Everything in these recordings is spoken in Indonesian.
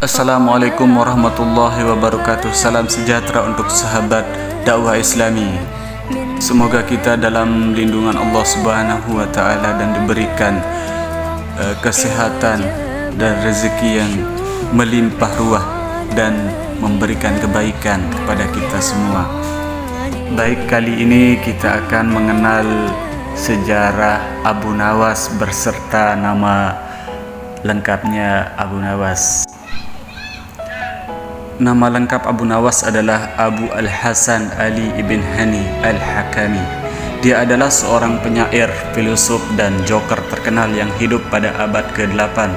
Assalamualaikum warahmatullahi wabarakatuh. Salam sejahtera untuk sahabat dakwah Islami. Semoga kita dalam lindungan Allah Subhanahu wa taala dan diberikan kesehatan dan rezeki yang melimpah ruah dan memberikan kebaikan kepada kita semua. Baik, kali ini kita akan mengenal sejarah Abu Nawas berserta nama lengkapnya Abu Nawas. Nama lengkap Abu Nawas adalah Abu Al-Hasan Ali ibn Hani Al-Hakami. Dia adalah seorang penyair, filosof, dan joker terkenal yang hidup pada abad ke-8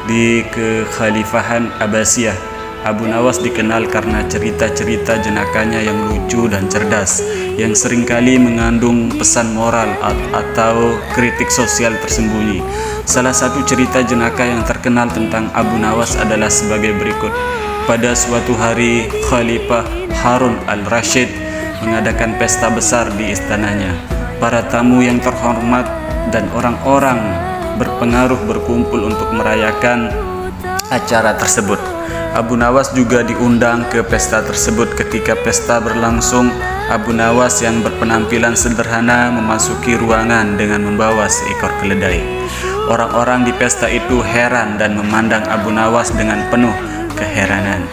di kekhalifahan Abbasiyah. Abu Nawas dikenal karena cerita-cerita jenakanya yang lucu dan cerdas, yang seringkali mengandung pesan moral atau kritik sosial tersembunyi. Salah satu cerita jenaka yang terkenal tentang Abu Nawas adalah sebagai berikut. Pada suatu hari, Khalifah Harun al-Rashid mengadakan pesta besar di istananya. Para tamu yang terhormat dan orang-orang berpengaruh berkumpul untuk merayakan acara tersebut. Abu Nawas juga diundang ke pesta tersebut. Ketika pesta berlangsung, Abu Nawas yang berpenampilan sederhana memasuki ruangan dengan membawa seekor keledai. Orang-orang di pesta itu heran dan memandang Abu Nawas dengan penuh keheranan.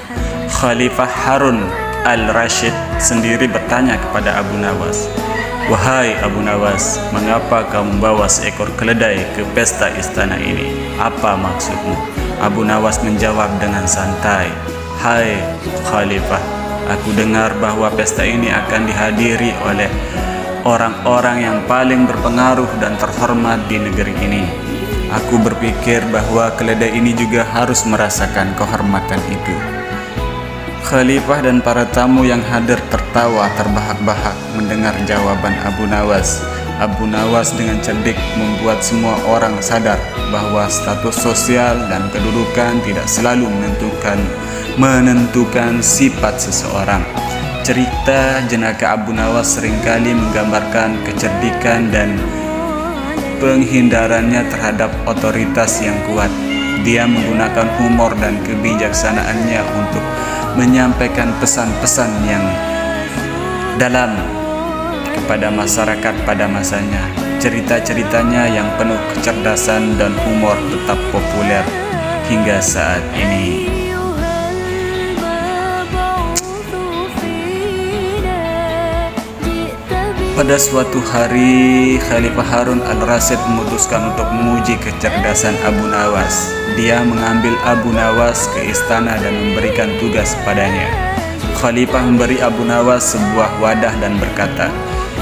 Khalifah Harun al-Rashid sendiri bertanya kepada Abu Nawas, "Wahai Abu Nawas, mengapa kau membawa seekor keledai ke pesta istana ini? Apa maksudmu?" Abu Nawas menjawab dengan santai, "Hai Khalifah, aku dengar bahwa pesta ini akan dihadiri oleh orang-orang yang paling berpengaruh dan terhormat di negeri ini. Aku berpikir bahwa keledai ini juga harus merasakan kehormatan itu." Khalifah dan para tamu yang hadir tertawa terbahak-bahak mendengar jawaban Abu Nawas. Abu Nawas dengan cerdik membuat semua orang sadar bahwa status sosial dan kedudukan tidak selalu menentukan sifat seseorang. Cerita jenaka Abu Nawas seringkali menggambarkan kecerdikan dan penghindarannya terhadap otoritas yang kuat. Dia menggunakan humor dan kebijaksanaannya untuk menyampaikan pesan-pesan yang dalam kepada masyarakat pada masanya. Cerita-ceritanya yang penuh kecerdasan dan humor tetap populer hingga saat ini. Pada suatu hari, Khalifah Harun al-Rashid memutuskan untuk menguji kecerdasan Abu Nawas. Dia mengambil Abu Nawas ke istana dan memberikan tugas padanya. Khalifah memberi Abu Nawas sebuah wadah dan berkata,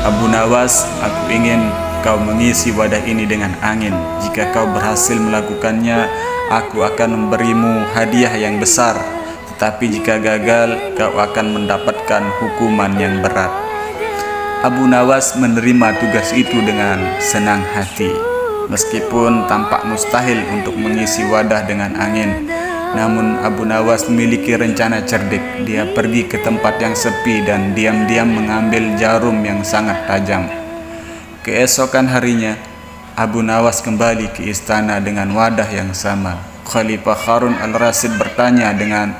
"Abu Nawas, aku ingin kau mengisi wadah ini dengan angin. Jika kau berhasil melakukannya, aku akan memberimu hadiah yang besar. Tetapi jika gagal, kau akan mendapatkan hukuman yang berat." Abu Nawas menerima tugas itu dengan senang hati. Meskipun tampak mustahil untuk mengisi wadah dengan angin, namun Abu Nawas memiliki rencana cerdik. Dia pergi ke tempat yang sepi dan diam-diam mengambil jarum yang sangat tajam. Keesokan harinya, Abu Nawas kembali ke istana dengan wadah yang sama. Khalifah Harun al-Rashid bertanya dengan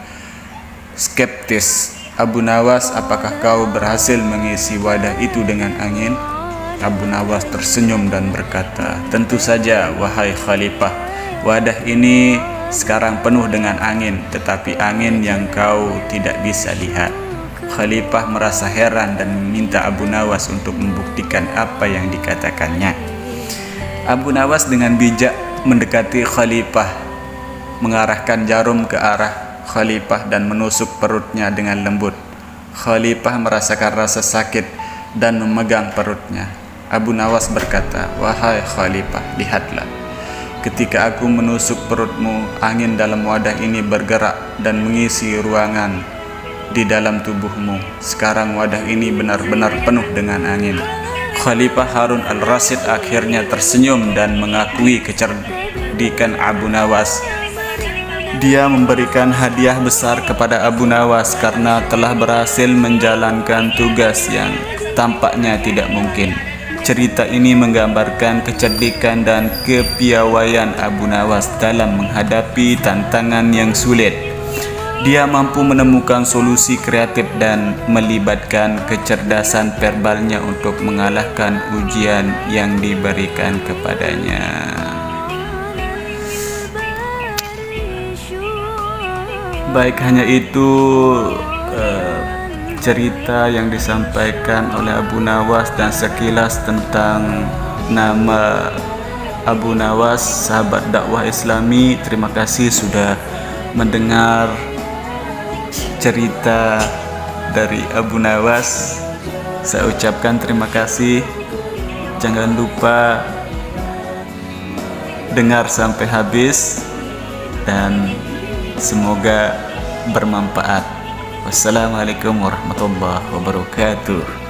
skeptis, "Abu Nawas, apakah kau berhasil mengisi wadah itu dengan angin?" Abu Nawas tersenyum dan berkata, "Tentu saja, wahai Khalifah. Wadah ini sekarang penuh dengan angin, tetapi angin yang kau tidak bisa lihat." Khalifah merasa heran dan meminta Abu Nawas untuk membuktikan apa yang dikatakannya. Abu Nawas dengan bijak mendekati Khalifah, mengarahkan jarum ke arah Khalifah dan menusuk perutnya dengan lembut. Khalifah merasakan rasa sakit dan memegang perutnya. Abu Nawas berkata, "Wahai Khalifah, lihatlah. Ketika aku menusuk perutmu, angin dalam wadah ini bergerak dan mengisi ruangan di dalam tubuhmu. Sekarang wadah ini benar-benar penuh dengan angin." Khalifah Harun al-Rashid akhirnya tersenyum dan mengakui kecerdikan Abu Nawas. Dia memberikan hadiah besar kepada Abu Nawas karena telah berhasil menjalankan tugas yang tampaknya tidak mungkin. Cerita ini menggambarkan kecerdikan dan kepiawaian Abu Nawas dalam menghadapi tantangan yang sulit. Dia mampu menemukan solusi kreatif dan melibatkan kecerdasan verbalnya untuk mengalahkan ujian yang diberikan kepadanya. Baik, hanya itu cerita yang disampaikan oleh Abu Nawas dan sekilas tentang nama Abu Nawas, sahabat dakwah Islami. Terima kasih sudah mendengar cerita dari Abu Nawas. Saya ucapkan terima kasih. Jangan lupa dengar sampai habis dan semoga bermanfaat. Wassalamualaikum warahmatullahi wabarakatuh.